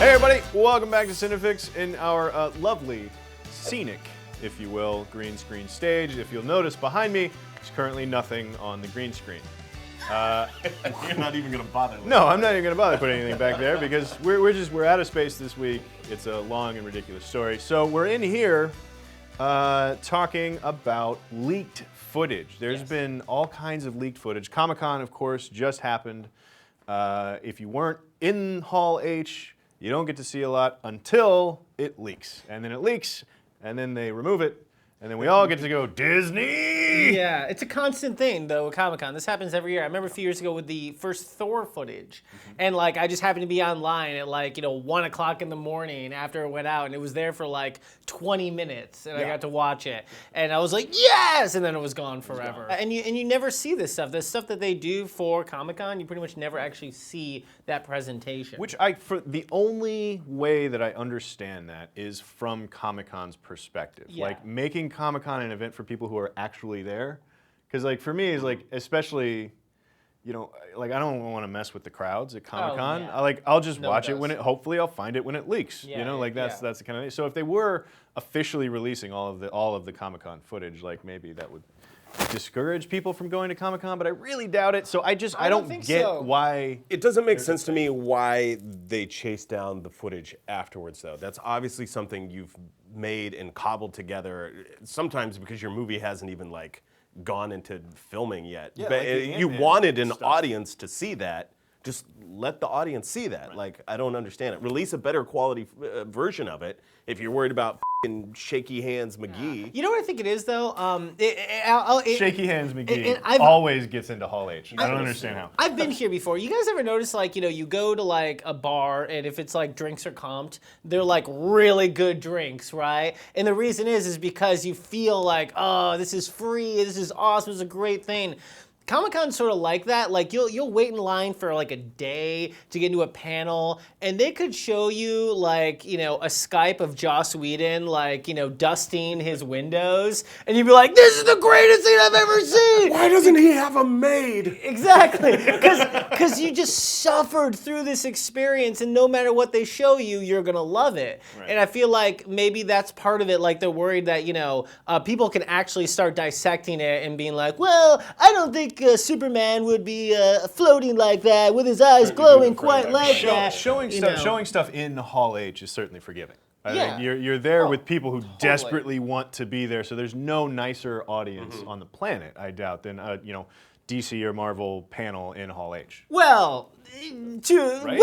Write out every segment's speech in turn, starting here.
Hey everybody, welcome back to CineFix in our lovely, scenic, if you will, green screen stage. If you'll notice behind me, there's currently nothing on the green screen. You're not even gonna bother. No, I'm not even gonna bother putting anything back there because we're out of space this week. It's a long and ridiculous story. So we're in here talking about leaked footage. There's been all kinds of leaked footage. Comic-Con, of course, just happened. If you weren't in Hall H, you don't get to see a lot until it leaks. And then it leaks, and then they remove it, and then we all get to go, Disney! Yeah, it's a constant thing, though, with Comic-Con. This happens every year. I remember a few years ago with the first Thor footage, and, like, I just happened to be online at, like, 1 o'clock in the morning after it went out, and it was there for, like, 20 minutes, and I got to watch it. And I was like, yes! And then it was gone forever. And you never see this stuff. The stuff that they do for Comic-Con, you pretty much never actually see that presentation. Which for the only way that I understand that is from Comic-Con's perspective. Yeah. Like, making Comic-Con an event for people who are actually there. Because, like, for me, it's like, especially, like, I don't want to mess with the crowds at Comic-Con. yeah. I'll just No one watch it does. when hopefully I'll find it when it leaks. Yeah, Like, that's the kind of thing. So if they were officially releasing all of the Comic-Con footage, like, maybe that would discourage people from going to Comic-Con, but I really doubt it. So I don't think get so. why. It doesn't make sense to me why they chase down the footage afterwards, though. That's obviously something you've made and cobbled together. Sometimes because your movie hasn't even gone into filming yet. Yeah, But like the you Ant-Man wanted an stuff. audience to see that. Just let the audience see that. Right. Like, I don't understand it. Release a better quality version of it if you're worried about f***ing shaky hands McGee. You know what I think it is, though? Shaky Hands McGee and I've- always gets into Hall H. I don't understand how. I've been here before. You guys ever notice, like, you go to, like, a bar, and if it's, like, drinks are comped, they're, like, really good drinks, right? And the reason is because you feel like, oh, this is free, this is awesome, this is a great thing. Comic-Con's sort of like that. Like, you'll wait in line for, like, a day to get into a panel, and they could show you, like, a Skype of Joss Whedon, like, dusting his windows, and you'd be like, this is the greatest thing I've ever seen! Why doesn't he have a maid? Exactly, because you just suffered through this experience, and no matter what they show you, you're gonna love it. Right. And I feel like maybe that's part of it. Like, they're worried that people can actually start dissecting it and being like, well, I don't think Superman would be floating like that with his eyes glowing quite like that. Showing stuff in Hall H is certainly forgiving. I think you're there with people who desperately want to be there, so there's no nicer audience on the planet, I doubt, than DC or Marvel panel in Hall H. Well, Right?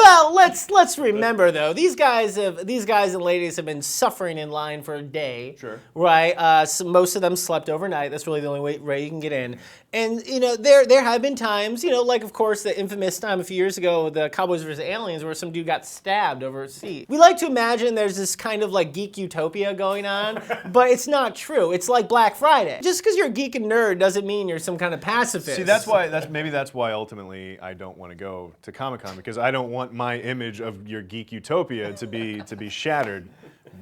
let's remember though, these guys and ladies have been suffering in line for a day. Sure. Right. So most of them slept overnight. That's really the only way you can get in. And there have been times, like of course the infamous time a few years ago, the Cowboys vs. Aliens, where some dude got stabbed over a seat. We like to imagine there's this kind of like geek utopia going on, but it's not true. It's like Black Friday. Just because you're a geek and nerd doesn't mean you're some kind of pacifist. See, maybe that's why ultimately I don't want to go to Comic-Con, because I don't want my image of your geek utopia to be shattered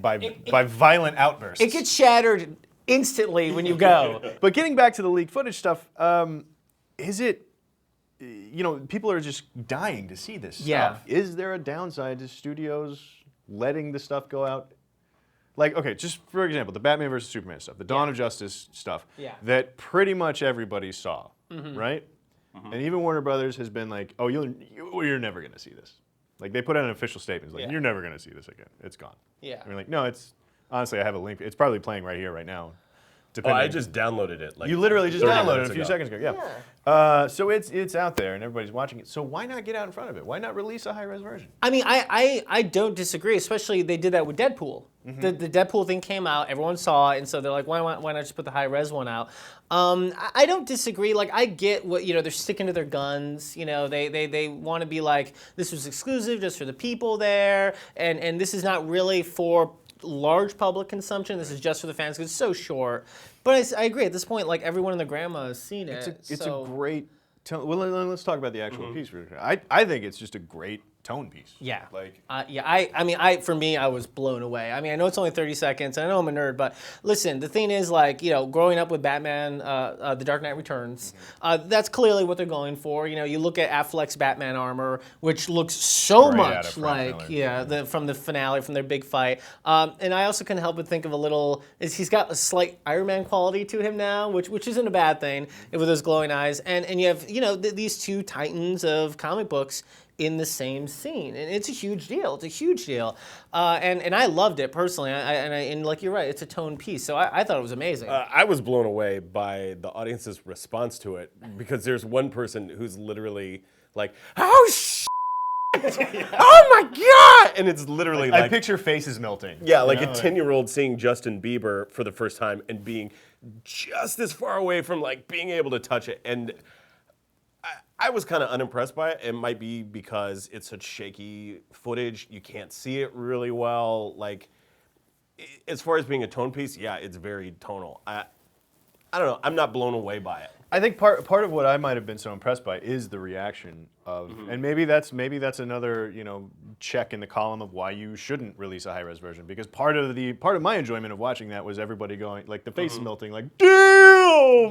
by violent outbursts. It gets shattered instantly when you go. But getting back to the leaked footage stuff, is it, people are just dying to see this stuff. Is there a downside to studios letting the stuff go out? Like, okay, just for example, the Batman versus Superman stuff, the Dawn of Justice stuff, that pretty much everybody saw, right? And even Warner Brothers has been like, oh, you're never going to see this. Like, they put out an official statement, like, you're never going to see this again. It's gone. Yeah. And we're like, no, honestly, I have a link. It's probably playing right here, right now. Oh, I just downloaded it. You literally just downloaded it a few ago. seconds ago, yeah. So it's out there and everybody's watching it. So why not get out in front of it? Why not release a high-res version? I mean, I don't disagree, especially they did that with Deadpool. The Deadpool thing came out, everyone saw it, and so they're like, why not just put the high-res one out? I don't disagree. Like, I get what, they're sticking to their guns. They want to be like, this was exclusive just for the people there, and this is not really for large public consumption. This is just for the fans because it's so short. But I agree. At this point, like, everyone and their grandma has seen it. It's a great. Well, let's talk about the actual piece. I think it's just a great tone piece. Yeah. Like, For me, I was blown away. I mean, I know it's only 30 seconds, and I know I'm a nerd, but listen, the thing is, like, growing up with Batman, The Dark Knight Returns, that's clearly what they're going for. You look at Affleck's Batman armor, which looks so Straight out much of Frank like, Miller. from the finale, from their big fight. And I also couldn't help but think of he's got a slight Iron Man quality to him now, which isn't a bad thing, with those glowing eyes. And you have, these two titans of comic books in the same scene, and it's a huge deal. It's a huge deal, and I loved it personally. And like you're right, it's a tone piece. So I thought it was amazing. I was blown away by the audience's response to it because there's one person who's literally like, "Oh oh my god!" And it's literally I like picture faces melting. yeah, like a 10-year-old seeing Justin Bieber for the first time and being just as far away from like being able to touch it. And I was kind of unimpressed by it. It might be because it's such shaky footage. You can't see it really well. Like, as far as being a tone piece, yeah, it's very tonal. I don't know. I'm not blown away by it. I think part of what I might have been so impressed by is the reaction of, and maybe that's another check in the column of why you shouldn't release a high-res version, because part of my enjoyment of watching that was everybody going like the face melting like damn.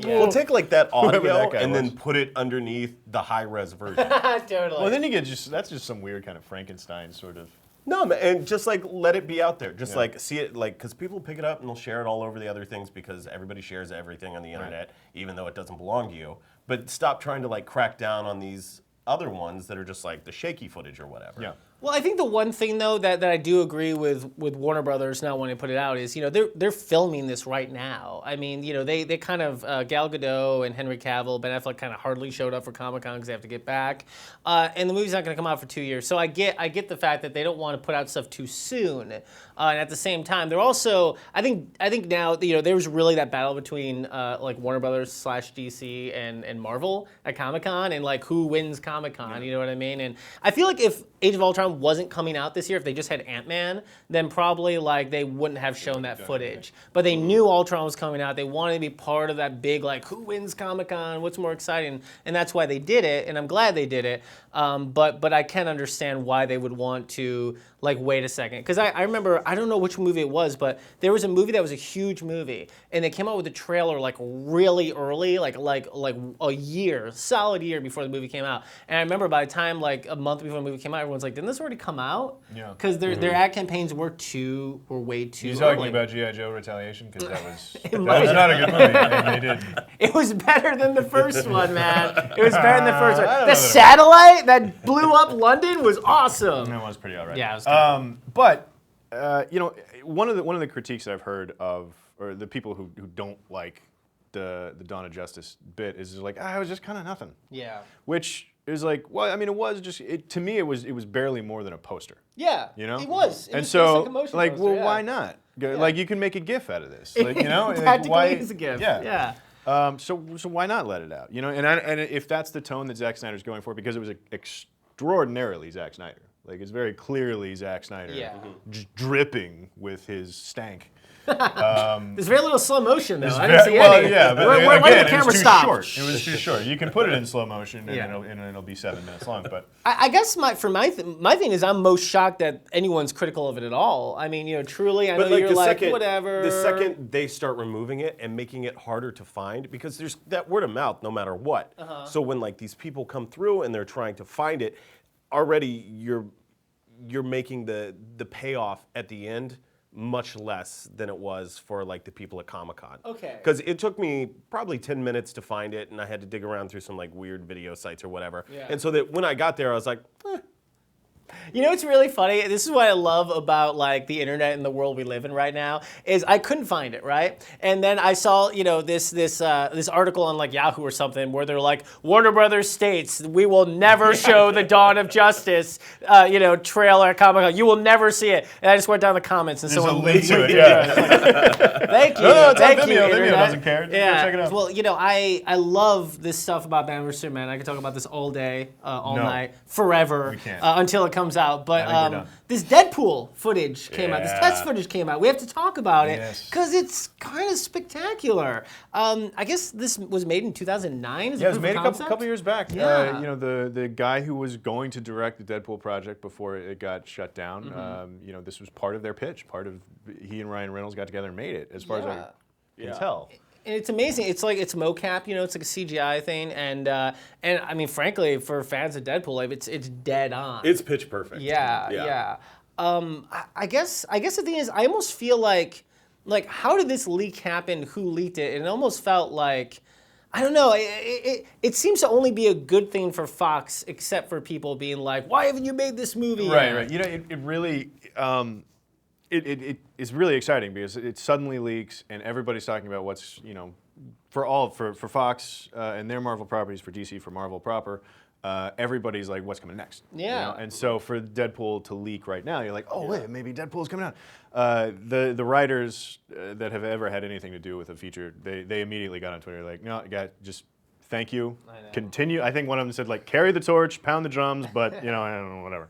Yeah. We'll take like that Whoever audio that guy and was. then put it underneath the high-res version. Totally. Well, then you get that's just some weird kind of Frankenstein sort of. No, man, and just like let it be out there. Just Yeah. like see it, like, because people pick it up and they'll share it all over the other things because everybody shares everything on the internet, even though it doesn't belong to you. But stop trying to like crack down on these other ones that are just like the shaky footage or whatever. Yeah. Well, I think the one thing though that I do agree with Warner Brothers not wanting to put it out is they're filming this right now. I mean they kind of Gal Gadot and Henry Cavill, Ben Affleck kind of hardly showed up for Comic-Con because they have to get back, and the movie's not going to come out for 2 years. So I get the fact that they don't want to put out stuff too soon, and at the same time they're also I think now there was really that battle between like Warner Brothers / DC and Marvel at Comic-Con, and like who wins Comic-Con, you know what I mean? And I feel like if Age of Ultron wasn't coming out this year, if they just had Ant-Man, then probably like they wouldn't have shown that footage. But they knew Ultron was coming out. They wanted to be part of that big like who wins Comic-Con, what's more exciting, and that's why they did it. And I'm glad they did it. But I can understand why they would want to like wait a second, because I remember, I don't know which movie it was, but there was a movie that was a huge movie, and they came out with a trailer like really early, like a solid year before the movie came out. And I remember by the time like a month before the movie came out, everyone's like, didn't this already come out? Yeah. Because their ad campaigns were way too You early. talking about G.I. Joe Retaliation? Because that was not a good movie, and they did. It was better than the first one, man. It was better than the first one. I don't The know satellite that blew up London was awesome. That was pretty all right. Yeah, it was good. But one of the critiques that I've heard of, or the people who don't like the Dawn of Justice bit, is like, it was just kind of nothing. Yeah. Which is like, well, I mean, it was just to me, it was barely more than a poster. Yeah. You know, It was. It and was so, just like a motion like, poster, well, yeah. why not? Like, you can make a GIF out of this. Like, you know, It like, practically why, is a GIF. Yeah. Yeah. So why not let it out? You know, and if that's the tone that Zack Snyder's going for, because it was extraordinarily Zack Snyder. Like, it's very clearly Zack Snyder, Yeah. dripping with his stank. There's very little slow motion though. I Very- didn't see well, any. yeah, but When again, did the it camera was too stop? short. It was too short. You can put it in slow motion, and, Yeah. it'll be 7 minutes long. But I guess my thing is I'm most shocked that anyone's critical of it at all. I mean, truly, I know you're like whatever. The second they start removing it and making it harder to find, because there's that word of mouth no matter what. So when like these people come through and they're trying to find it, already you're making the payoff at the end much less than it was for like the people at Comic-Con. Okay. Because it took me probably 10 minutes to find it, and I had to dig around through some like weird video sites or whatever. Yeah. And so that when I got there, I was like, You know what's really funny? This is what I love about like the internet and the world we live in right now is I couldn't find it, right? And then I saw, this article on like Yahoo or something where they're like, Warner Brothers states we will never show the Dawn of Justice, trailer at Comic-Con. You will never see it. And I just went down the comments and there's a someone link to it. Yeah. Thank you. No, it's on Thank Vimeo. you, Vimeo internet. doesn't care. Just go Yeah. check it out. Well, I love this stuff about Batman vs Superman. I could talk about this all day, all No. night, forever, We can't. until it comes out, but I think we're done. this Deadpool footage came out. This Yeah. test footage came out. We have to talk about it Yes. because it's kind of spectacular. I guess this was made in 2009. Is Yeah, it was proof made of a concept? couple years back. Yeah. You know, the guy who was going to direct the Deadpool project before it got shut down. Mm-hmm. You know, this was part of their pitch. He and Ryan Reynolds got together and made it. As far as I can tell. And it's amazing. It's mocap, you know, it's like a CGI thing, and I mean, frankly, for fans of Deadpool, like, it's dead on. It's pitch perfect. Yeah. I guess the thing is, I almost feel like how did this leak happen? Who leaked it? And it almost felt like, I don't know. It seems to only be a good thing for Fox, except for people being like, why haven't you made this movie yet? Right. You know, it really. It is really exciting because it suddenly leaks and everybody's talking about what's, you know, for Fox and their Marvel properties, for DC, for Marvel proper, everybody's like, what's coming next? Yeah. You know? And so for Deadpool to leak right now, you're like, oh wait, maybe Deadpool's coming out. The writers that have ever had anything to do with a feature, they immediately got on Twitter like, no, guys, just thank you, continue. I think one of them said like, carry the torch, pound the drums, but you know, I don't know, whatever.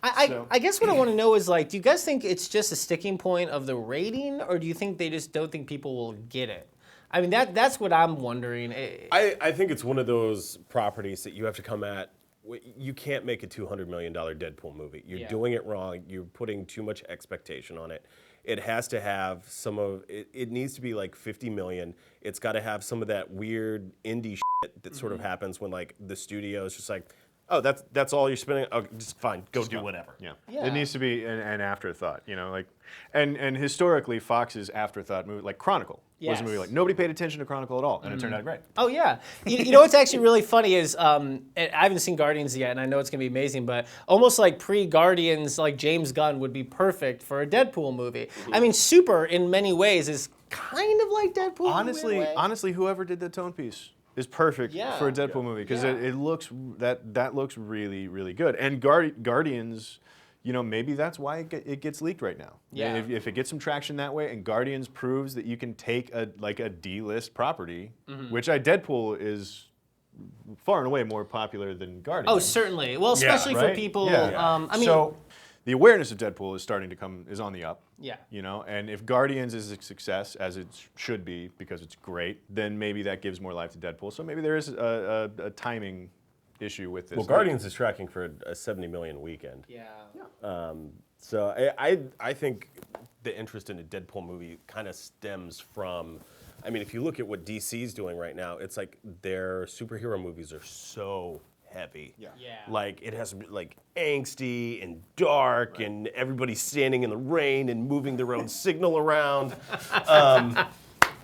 I guess what I want to know is, like, do you guys think it's just a sticking point of the rating, or do you think they just don't think people will get it? I mean, that's what I'm wondering. I think it's one of those properties that you have to come at. You can't make a $200 million Deadpool movie. You're doing it wrong. You're putting too much expectation on it. It has to have some of it. It needs to be like 50 million. It's got to have some of that weird indie shit that sort of happens when like the studio is just like, oh, that's all you're spending. Oh, just fine, go do whatever. Yeah. Yeah. It needs to be an afterthought, you know, like, and historically Fox's afterthought movie, like Chronicle, was a movie like nobody paid attention to Chronicle at all, and it turned out great. Oh yeah, you know what's actually really funny is I haven't seen Guardians yet, and I know it's gonna be amazing, but almost like pre-Guardians, like James Gunn would be perfect for a Deadpool movie. I mean, Super in many ways is kind of like Deadpool. Honestly, whoever did the tone piece is perfect for a Deadpool movie because it looks that looks really, really good. And Guardians, you know, maybe that's why it gets leaked right now. Yeah. If it gets some traction that way, and Guardians proves that you can take a D-list property, which Deadpool is far and away more popular than Guardians. Oh, certainly. Well, especially for people. I mean, so the awareness of Deadpool is on the up. Yeah. You know, and if Guardians is a success, as it should be because it's great, then maybe that gives more life to Deadpool. So maybe there is a timing issue with this. Well, Guardians is tracking for a 70 million weekend. yeah. So I think the interest in a Deadpool movie kind of stems from, I mean, if you look at what DC's doing right now, it's like their superhero movies are so heavy. Yeah. Like it has to be like angsty and dark and everybody's standing in the rain and moving their own signal around.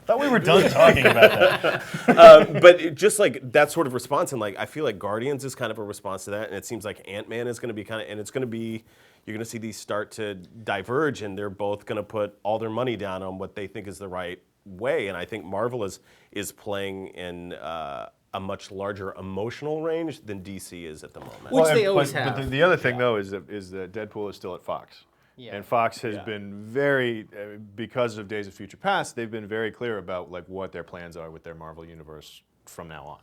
Thought we were done talking about that. But just like that sort of response, and like I feel like Guardians is kind of a response to that, and it seems like Ant-Man is going to be kind of, and it's going to be, you're going to see these start to diverge, and they're both going to put all their money down on what they think is the right way, and I think Marvel is playing in a much larger emotional range than DC is at the moment. Which they always but have. the other thing though is that Deadpool is still at Fox. Yeah. And Fox has been very, because of Days of Future Past, they've been very clear about like what their plans are with their Marvel universe from now on.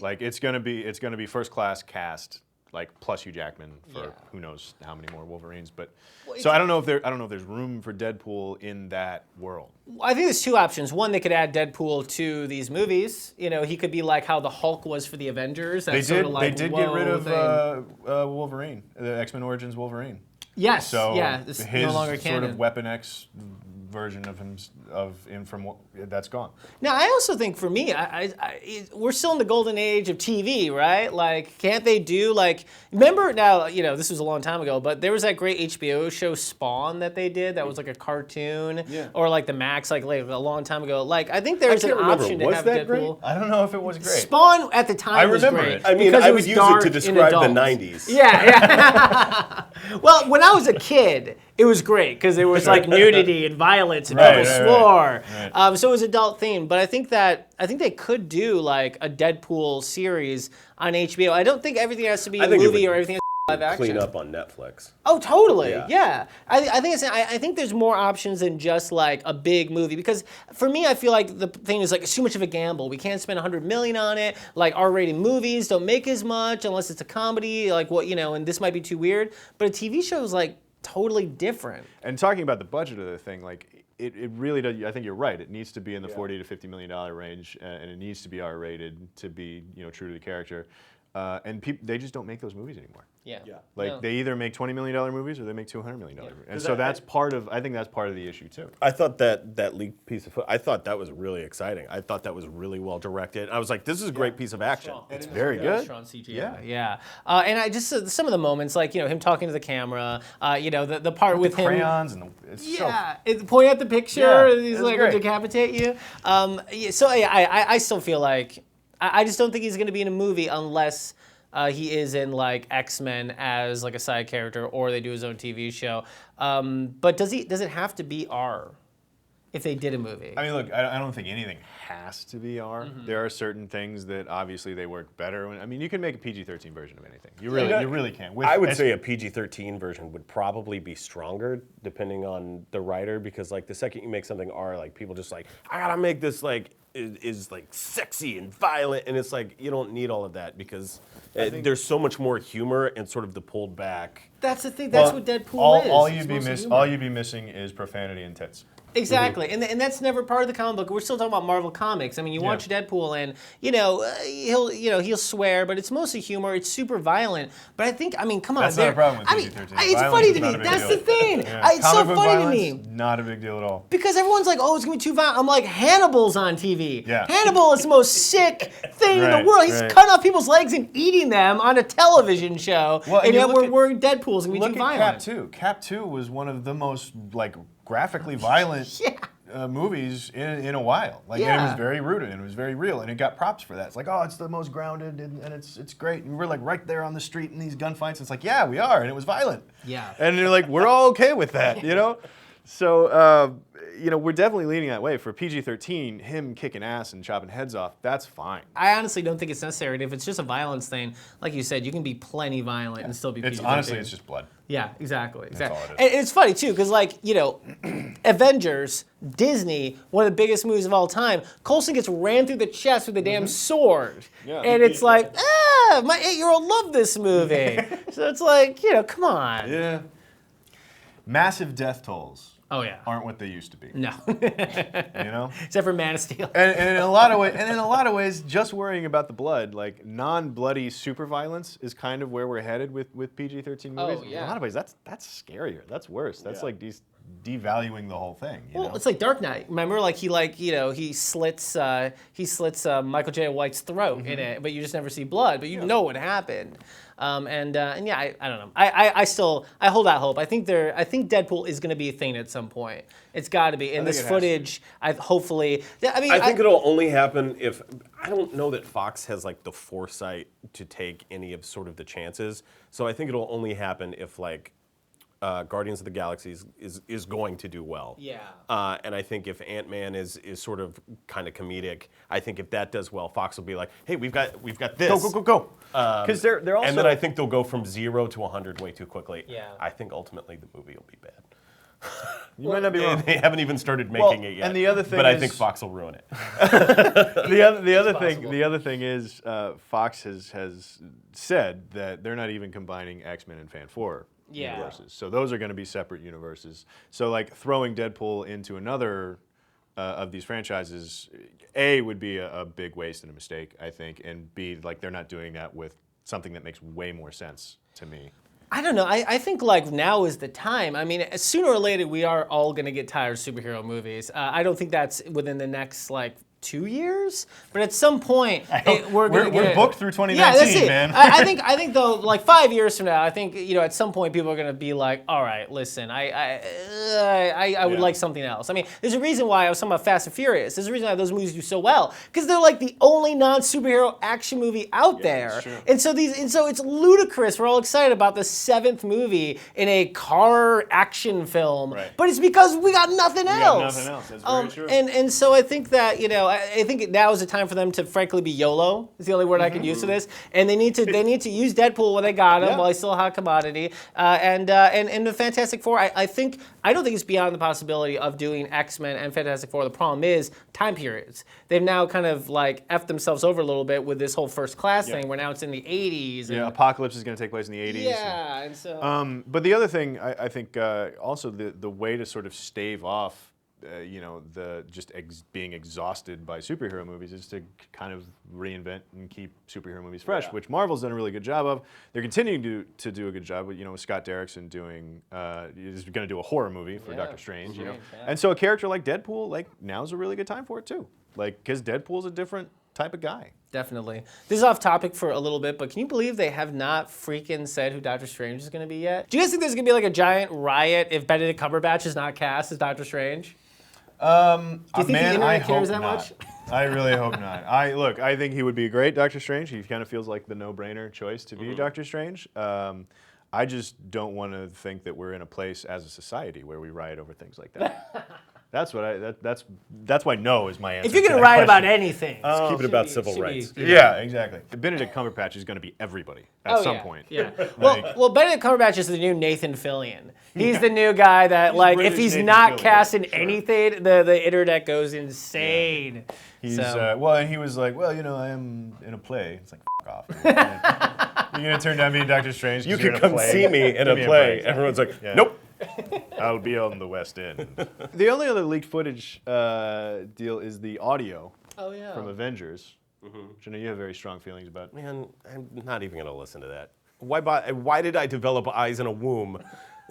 Like it's gonna be first class cast, like plus Hugh Jackman for who knows how many more Wolverines. But so I don't know if there's room for Deadpool in that world. I think there's two options. One, they could add Deadpool to these movies. You know, he could be like how the Hulk was for the Avengers. That sort of like, they did get rid of Wolverine, the X-Men Origins Wolverine. Yes. So it's his no longer canon. sort of Weapon X version of him from that's gone. Now, I also think for me, we're still in the golden age of TV, right? Like, can't they do like? Remember now? You know, this was a long time ago, but there was that great HBO show Spawn that they did. That was like a cartoon, or like the Max, like a long time ago. Like, I think there's an option to have that Deadpool. I don't know if it was great. Spawn at the time was remember great. it. I mean, because I was would use it dark to and describe the adult. 90s. Yeah. Well, when I was a kid, it was great because there was like nudity and violence and people swore. Right. So it was adult themed. But I think they could do like a Deadpool series on HBO. I don't think everything has to be a movie or everything. live action. Clean up on Netflix. Oh, totally. Yeah. Yeah. I think there's more options than just like a big movie, because for me, I feel like the thing is like it's too much of a gamble. We can't spend $100 million on it. Like R-rated movies don't make as much unless it's a comedy. Like what, and this might be too weird. But a TV show is like totally different. And talking about the budget of the thing, like it really does. I think you're right. It needs to be in the $40 to $50 million range, and it needs to be R-rated to be true to the character. And they just don't make those movies anymore. Yeah. Like they either make $20 million movies or they make $200 million movies. And so I think that's part of the issue too. I thought that leaked piece of I thought that was really exciting. I thought that was really well directed. I was like, this is a great piece of action. It's very good. Strong CGI. Yeah. And I just some of the moments, like him talking to the camera, the part with him. Crayons and point at the picture. Yeah, and he's like, great. decapitate you. I still feel like I just don't think he's going to be in a movie unless. He is in like X-Men as like a side character, or they do his own TV show. But does it have to be R if they did a movie? I mean, look, I don't think anything has to be R. Mm-hmm. There are certain things that obviously they work better. You can make a PG-13 version of anything. You really can. I would say a PG-13 version would probably be stronger, depending on the writer, because like the second you make something R, like people just like, I gotta make this like is like sexy and violent, and it's like you don't need all of that because there's so much more humor and sort of the pulled back. That's the thing. That's what Deadpool is. All you'd be missing is profanity and tits. Exactly, and that's never part of the comic book. We're still talking about Marvel Comics. I mean, you watch Deadpool, and he'll swear, but it's mostly humor. It's super violent, but come on, that's not a problem with PG-13. It's funny to me. That's the thing. Yeah. It's so funny to me. Not a big deal at all. Because everyone's like, oh, it's gonna be too violent. I'm like, Hannibal's on TV. Yeah. Hannibal is the most sick thing in the world. He's cutting off people's legs and eating them on a television show, and yet we're worried Deadpool's gonna be too violent. Cap 2. Cap 2 was one of the most like graphically violent movies in a while. Like and it was very rooted and it was very real, and it got props for that. It's like, oh, it's the most grounded and it's great. And we're like right there on the street in these gunfights. It's like, yeah, we are, and it was violent. Yeah. And they're like, we're all okay with that, So we're definitely leaning that way. For PG-13, him kicking ass and chopping heads off, that's fine. I honestly don't think it's necessary. And if it's just a violence thing, like you said, you can be plenty violent and still be PG-13. Honestly, it's just blood. Yeah, exactly. That's all it is. And it's funny too, because Avengers, Disney, one of the biggest movies of all time, Coulson gets ran through the chest with a damn sword. Yeah. And it's like, my 8-year-old loved this movie. So it's like, come on. Yeah. Massive death tolls. Oh yeah. Aren't what they used to be. No. Except for Man of Steel. And in a lot of ways, just worrying about the blood, like non-bloody super violence, is kind of where we're headed with PG-13 movies. Oh, yeah. In a lot of ways, that's scarier. That's worse. That's like devaluing the whole thing. You know? It's like Dark Knight. Remember, like he slits Michael J. White's throat in it, but you just never see blood, but you know what happened. I don't know. I hold out hope. I think Deadpool is going to be a thing at some point. It's got to be. And this footage, I think it'll only happen if I don't know that Fox has like the foresight to take any of sort of the chances. So I think it'll only happen if like Guardians of the Galaxy is going to do well. Yeah. And I think if Ant-Man is sort of kind of comedic, I think if that does well, Fox will be like, hey, we've got this. Go. Because they're also. And then I think they'll go from 0 to 100 way too quickly. Yeah. I think ultimately the movie will be bad. You might not be wrong. They haven't even started making it yet. And the other thing but I think Fox will ruin it. The other thing is Fox has said that they're not even combining X-Men and Fan 4 universes. So those are going to be separate universes. So like throwing Deadpool into another of these franchises, A, would be a big waste and a mistake, I think, and B, like they're not doing that with something that makes way more sense to me. I don't know. I think like now is the time. I mean, sooner or later we are all going to get tired of superhero movies. I don't think that's within the next like 2 years, but at some point we're booked through 2019, yeah, that's it. man. I think though, like 5 years from now, I think at some point people are gonna be like, all right, listen, I would like something else. I mean, there's a reason why I was talking about Fast and Furious. There's a reason why those movies do so well, because they're like the only non-superhero action movie out there. And so it's ludicrous. We're all excited about the 7th movie in a car action film, but it's because we got nothing else. That's very true. And so I think that I think now is the time for them to frankly be YOLO. Is the only word I can use for this. And they need to use Deadpool when they got him while he's still a hot commodity. And the Fantastic Four, I don't think it's beyond the possibility of doing X-Men and Fantastic Four. The problem is time periods. They've now kind of like effed themselves over a little bit with this whole First Class thing, where now it's in the 80s. Yeah, Apocalypse is going to take place in the 80s. Yeah, and so. But the other thing, I think, also the way to sort of stave off, being exhausted by superhero movies is to kind of reinvent and keep superhero movies fresh, which Marvel's done a really good job of. They're continuing to do a good job with, with Scott Derrickson doing, is going to do a horror movie for Doctor Strange, And so a character like Deadpool, like, now's a really good time for it too. Like, because Deadpool's a different type of guy. Definitely. This is off topic for a little bit, but can you believe they have not freaking said who Doctor Strange is going to be yet? Do you guys think there's going to be like a giant riot if Benedict Cumberbatch is not cast as Doctor Strange? Do you think the internet cares that much? I really hope not. I think he would be a great Doctor Strange. He kind of feels like the no-brainer choice to be Doctor Strange. I just don't want to think that we're in a place as a society where we riot over things like that. That's why no is my answer. If you're going to write about anything, let's keep it about civil rights. Yeah, exactly. Benedict Cumberbatch is going to be everybody at some point. Yeah. Well, Benedict Cumberbatch is the new Nathan Fillion. He's the new guy that, like, if he's Nathan not Fillion, case in anything, the internet goes insane. He's So- and he was like, well, I am in a play. It's like, f*** off. You're gonna turn down being Doctor Strange. You 'cause you're can in a come play? see me in a Give me play. break. Everyone's like, Yeah. nope. I'll be on the West End. The only other leaked footage deal is the audio from Avengers, which I know you have very strong feelings about. Man, I'm not even going to listen to that. Why did I develop eyes in a womb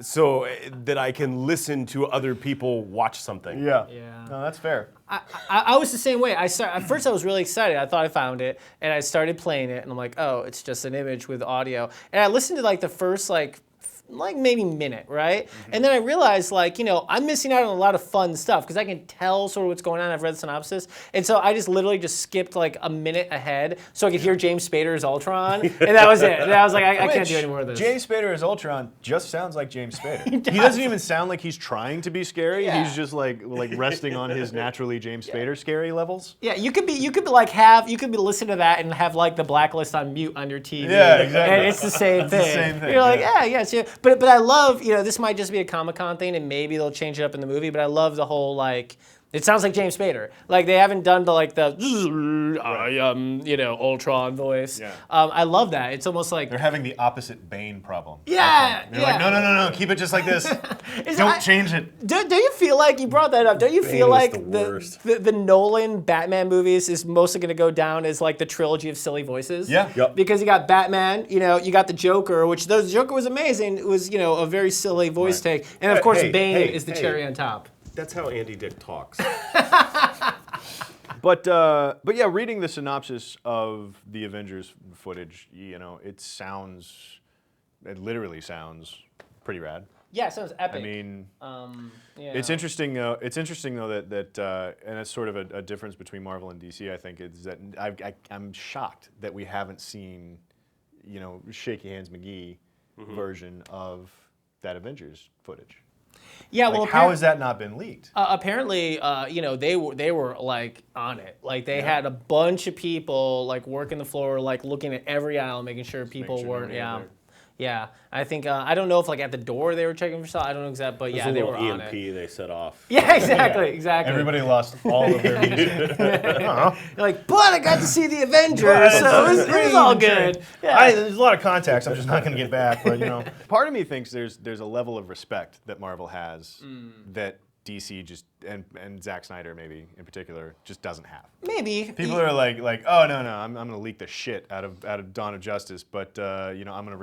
so that I can listen to other people watch something? Yeah. Yeah. No, that's fair. I was the same way. At first I was really excited. I thought I found it, and I started playing it, and I'm like, oh, it's just an image with audio. And I listened to like the first like maybe minute, right? And then I realized, like, I'm missing out on a lot of fun stuff because I can tell sort of what's going on. I've read the synopsis. And so I just literally just skipped like a minute ahead so I could hear James Spader as Ultron. And that was it. And I was like, I can't do any more of this. James Spader as Ultron just sounds like James Spader. He doesn't even sound like he's trying to be scary. Yeah. He's just like resting on his naturally James Spader scary levels. Yeah, you could be listening to that and have like the blacklist on mute on your TV. Yeah, exactly. And it's the same thing. the same thing, You're like, yeah. yeah. But I love, this might just be a Comic-Con thing and maybe they'll change it up in the movie, but I love the whole like, it sounds like James Spader. Like they haven't done I am, Ultron voice. Yeah. I love that. It's almost like They're having the opposite Bane problem. Yeah, They're like, no, keep it just like this. Don't change it. Do you feel like, you brought that up, don't you feel is like the worst. the Nolan Batman movies is mostly going to go down as like the trilogy of silly voices? Yeah. Yep. Because you got Batman, you got the Joker, which the Joker was amazing. It was, a very silly voice take. And of course, Bane is the cherry on top. That's how Andy Dick talks. But yeah, reading the synopsis of the Avengers footage, it literally sounds pretty rad. Yeah, it sounds epic. I mean, yeah. it's interesting though. It's interesting though that and it's sort of a difference between Marvel and DC. I think is that I'm shocked that we haven't seen, Shaky Hands McGee version of that Avengers footage. Yeah, Like, how has that not been leaked? Apparently, they were like on it. Like they had a bunch of people like working the floor, like looking at every aisle, making sure people sure weren't. nobody Yeah, out there. yeah. I think I don't know if like at the door they were checking for stuff. I don't know exactly, but yeah, There's a they little were on EMP it. they set off. Yeah, exactly. Everybody lost all of their music. You're like, but I got to see the Avengers, so it was all good. Yeah. There's a lot of contacts I'm just not going to get back, but Part of me thinks there's a level of respect that Marvel has that DC just and Zack Snyder maybe in particular just doesn't have. Maybe People are like, oh no, I'm going to leak the shit out of Dawn of Justice, but I'm going to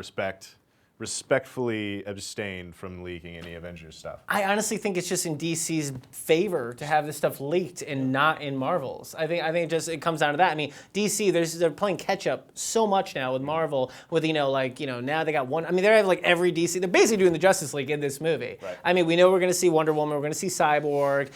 respectfully abstain from leaking any Avengers stuff. I honestly think it's just in DC's favor to have this stuff leaked and not in Marvel's. I think it comes down to that. I mean, DC, they're playing catch up so much now with Marvel. With now they got one. I mean, they have like every DC. They're basically doing the Justice League in this movie. Right. I mean, we know we're going to see Wonder Woman. We're going to see Cyborg.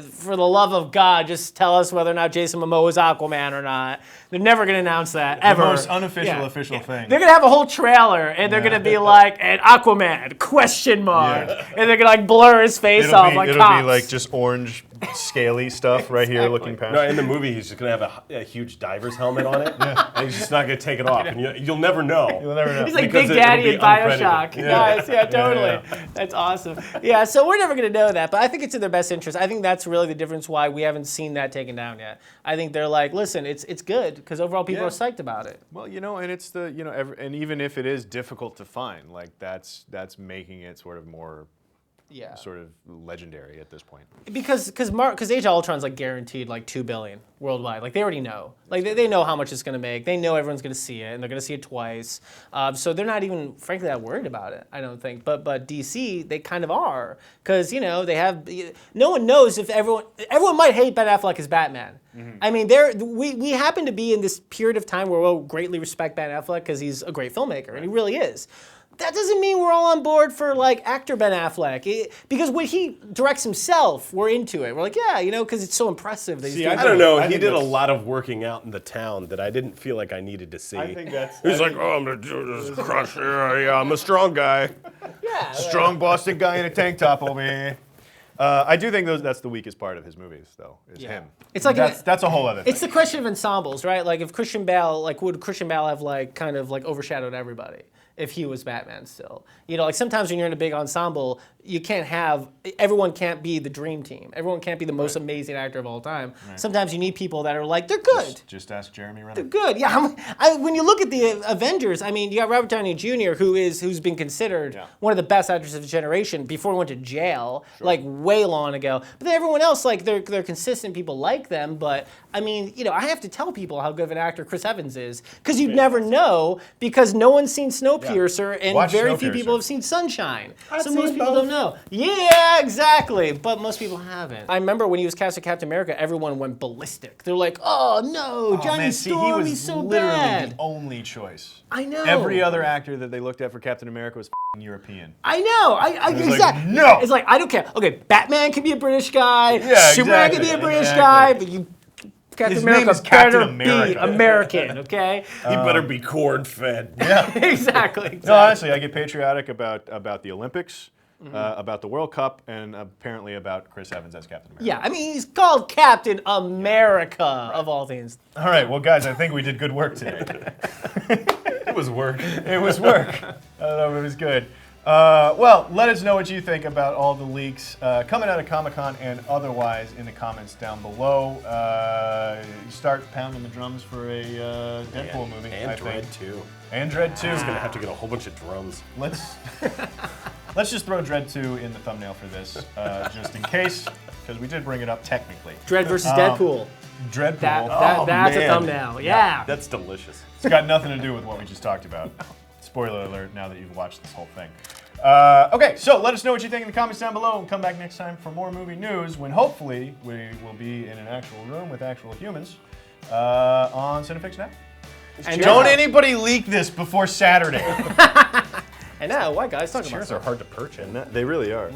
For the love of God, just tell us whether or not Jason Momoa is Aquaman or not. They're never going to announce that ever. The most unofficial official thing. They're going to have a whole trailer and they're going to be like, and Aquaman, ? And they're going to like blur his face off like it'll cops. be like just orange scaly stuff right here looking past. No, in the movie, he's just gonna have a huge diver's helmet on it, and he's just not gonna take it off, and you'll never know. You'll never know. He's like Because Big it'll Daddy be in Bioshock. uncredited. Nice, yeah, totally. Yeah. That's awesome. Yeah, so we're never going to know that, but I think it's in their best interest. I think that's really the difference why we haven't seen that taken down yet. I think they're like, listen, it's good, because overall people Yeah. are psyched about it. Well, and it's the, and even if it is difficult to find, like that's making it sort of more Yeah. sort of legendary at this point. Because Age of Ultron's like guaranteed like $2 billion worldwide. Like they already know. Like they know how much it's going to make. They know everyone's going to see it, and they're going to see it twice. So they're not even, frankly, that worried about it. I don't think. But DC, they kind of are, because they have. No one knows if everyone might hate Ben Affleck as Batman. Mm-hmm. I mean, we happen to be in this period of time where we'll greatly respect Ben Affleck because he's a great filmmaker, and he really is. That doesn't mean we're all on board for like actor Ben Affleck, because when he directs himself, we're into it. We're like, yeah, because it's so impressive. That he's doing I don't know. I He think did a that's- lot of working out in the town that I didn't feel like I needed to see. I think that's. He's like, oh, I'm gonna do this crush. Yeah, I'm a strong guy. Yeah, Strong Boston guy in a tank top over here. I do think that's the weakest part of his movies, though, is him. It's like that's a whole other thing. It's the question of ensembles, right? Like if Christian Bale, would Christian Bale have kind of overshadowed everybody if he was Batman still? Like sometimes when you're in a big ensemble, everyone can't be the dream team. Everyone can't be the most amazing actor of all time. Right. Sometimes you need people that are like, they're good. Just ask Jeremy Renner. They're good. Yeah. When you look at the Avengers, I mean, you got Robert Downey Jr., who's been considered one of the best actors of his generation before he went to jail, way long ago. But then everyone else, they're consistent. People like them. But I mean, I have to tell people how good of an actor Chris Evans is, because you'd never know, because no one's seen Snowpiercer, and Watch very few Snowpiercer. people have seen Sunshine. I've So most seen people both. don't know. Yeah, exactly. But most people haven't. I remember when he was cast as Captain America, everyone went ballistic. They're like, oh no, Johnny Storm, he was he's so literally bad. the only choice. I know. Every other actor that they looked at for Captain America was European. I know. was like, no. It's like, I don't care. Okay, Batman can be a British guy. Yeah, Superman exactly, can be a British exactly. guy, but you. Captain His America name is Captain better America. be American, okay? He better be corn-fed. Yeah. exactly. No, honestly, I get patriotic about the Olympics, about the World Cup, and apparently about Chris Evans as Captain America. Yeah, I mean, he's called Captain America, of all things. All right, well, guys, I think we did good work today. It was work. It was work. I don't know if it was good. Well, let us know what you think about all the leaks coming out of Comic-Con and otherwise in the comments down below. Start pounding the drums for a Deadpool movie, And I think. Dredd, too. And Dredd 2. He's going to have to get a whole bunch of drums. Let's just throw Dredd 2 in the thumbnail for this, just in case, because we did bring it up technically. Dredd versus Deadpool. Dreadpool. That's a man. thumbnail. Yeah. That's delicious. It's got nothing to do with what we just talked about. Spoiler alert, now that you've watched this whole thing. Okay, so let us know what you think in the comments down below, and come back next time for more movie news, when hopefully we will be in an actual room with actual humans on CineFix Now. And Don't anybody leak this before Saturday. And now, white guys talking about Chairs are hard to perch in. They really are.